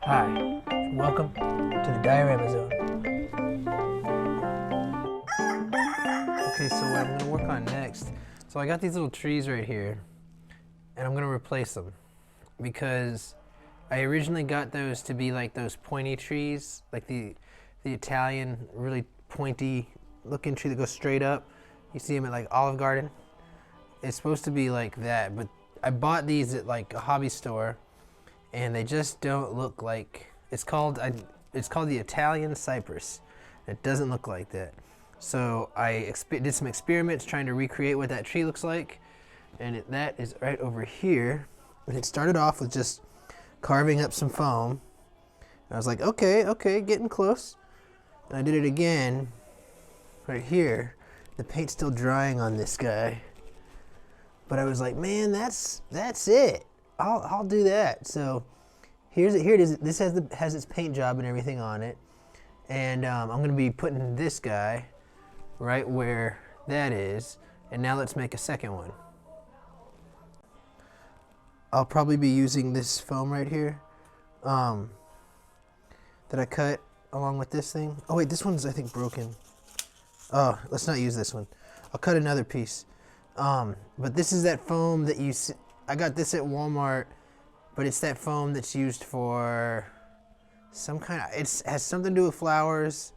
Hi, and welcome to the Diorama Zone. Okay, so what I'm going to work on next, so I got these little trees right here, and I'm going to replace them, because I originally got those to be like those pointy trees, like the Italian, really pointy looking tree that goes straight up. You see them at like Olive Garden. It's supposed to be like that, but I bought these at like a hobby store, and they just don't look like, it's called the Italian Cypress. It doesn't look like that. So I did some experiments trying to recreate what that tree looks like, and that is right over here. And it started off with just carving up some foam. And I was like, okay, getting close. And I did it again right here. The paint's still drying on this guy. But I was like, man, that's it. I'll do that. So here it is. This has its paint job and everything on it, and I'm going to be putting this guy right where that is. And now let's make a second one. I'll probably be using this foam right here that I cut along with this thing. Oh wait, this one's I think broken. Oh, let's not use this one. I'll cut another piece. But this is that foam that you see. I got this at Walmart, but it's that foam that's used for some kind of, it has something to do with flowers.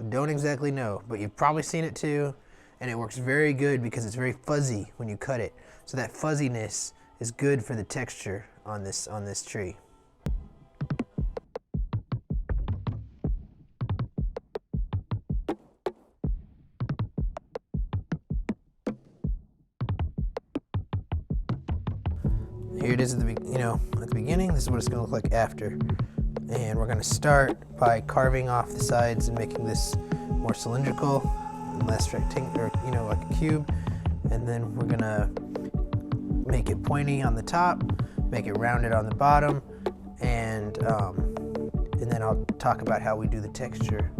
Don't exactly know, but you've probably seen it too. And it works very good because it's very fuzzy when you cut it. So that fuzziness is good for the texture on this tree. Here it is at the beginning. This is what it's going to look like after. And we're going to start by carving off the sides and making this more cylindrical and less rectangular, like a cube. And then we're going to make it pointy on the top, make it rounded on the bottom, and then I'll talk about how we do the texture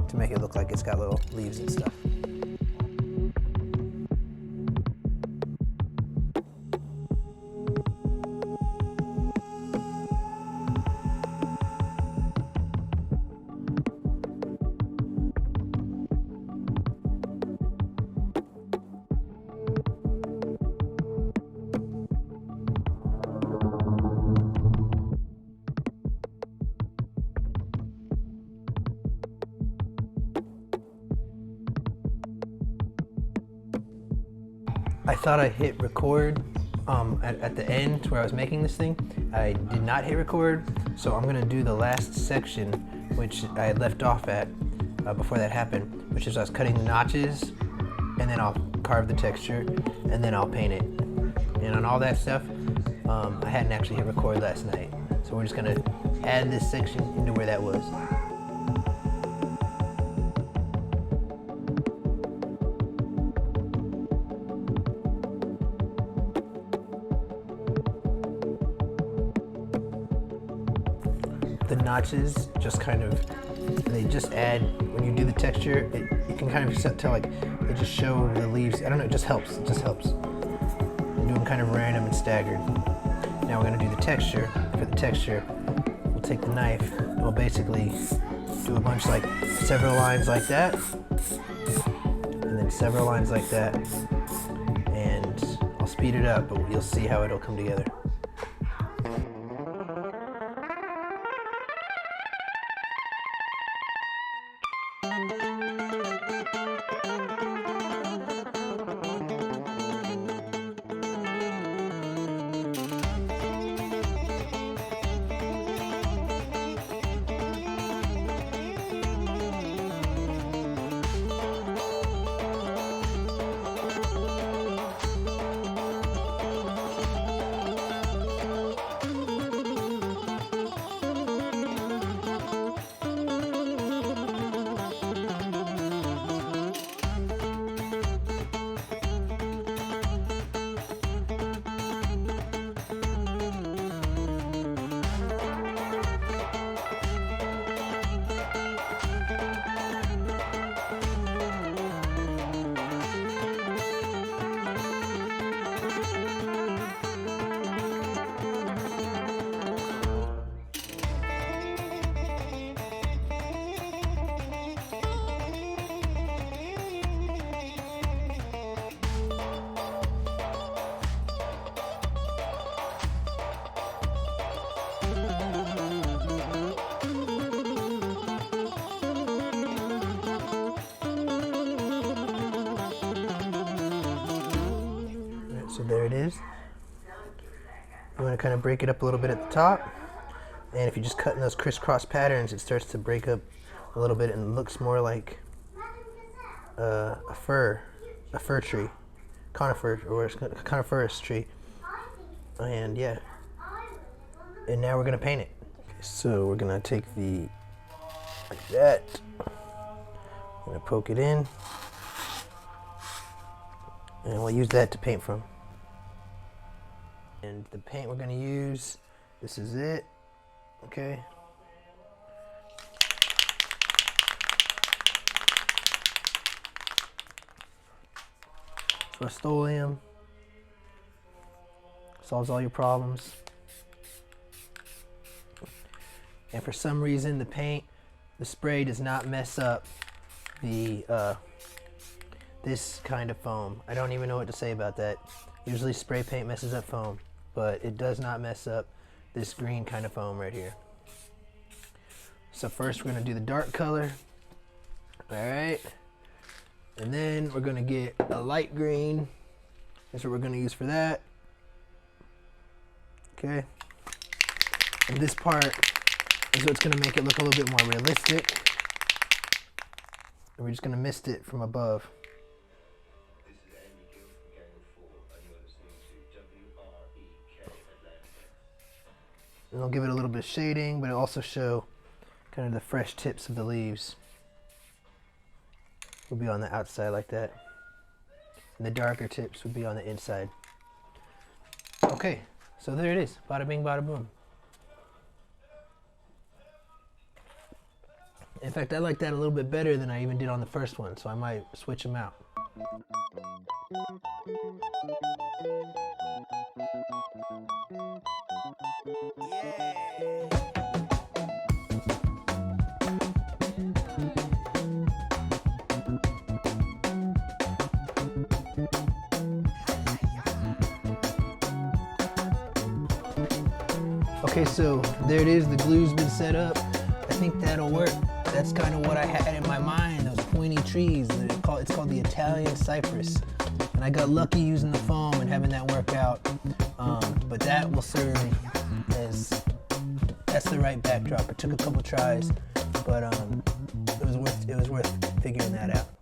to make it look like it's got little leaves and stuff. I thought I hit record at the end where I was making this thing. I did not hit record, so I'm going to do the last section, which I had left off at before that happened, which is I was cutting the notches, and then I'll carve the texture, and then I'll paint it. And on all that stuff, I hadn't actually hit record last night, so we're just going to add this section into where that was. The notches just they just add, when you do the texture, you can kind of tell, like, they just show the leaves. I don't know, it just helps. You do them kind of random and staggered. Now we're going to do the texture. For the texture, we'll take the knife and we'll basically do a bunch, like several lines like that, and then several lines like that, and I'll speed it up, but you'll see how it'll come together. is you want to kind of break it up a little bit at the top. And if you just cut in those crisscross patterns, it starts to break up a little bit and looks more like a fir tree, conifer, or a coniferous tree. And yeah, and now we're gonna paint it. So we're gonna take the, like that, I'm gonna poke it in, and we'll use that to paint from. And the paint we're gonna use, this is it, okay? Rust-Oleum solves all your problems. And for some reason, the spray does not mess up the this kind of foam. I don't even know what to say about that. Usually spray paint messes up foam, but it does not mess up this green kind of foam right here. So first we're gonna do the dark color. All right. And then we're gonna get a light green. That's what we're gonna use for that. Okay. And this part is what's gonna make it look a little bit more realistic. And we're just gonna mist it from above. And it'll give it a little bit of shading, but it'll also show kind of the fresh tips of the leaves. Will be on the outside like that. And the darker tips would be on the inside. Okay, so there it is. Bada bing, bada boom. In fact, I like that a little bit better than I even did on the first one, so I might switch them out. Okay, so there it is. The glue's been set up. I think that'll work. That's kind of what I had in my mind, those pointy trees. It's called the Italian Cypress. And I got lucky using the foam and having that work out. But that will serve as, that's the right backdrop. It took a couple tries, but it was worth figuring that out.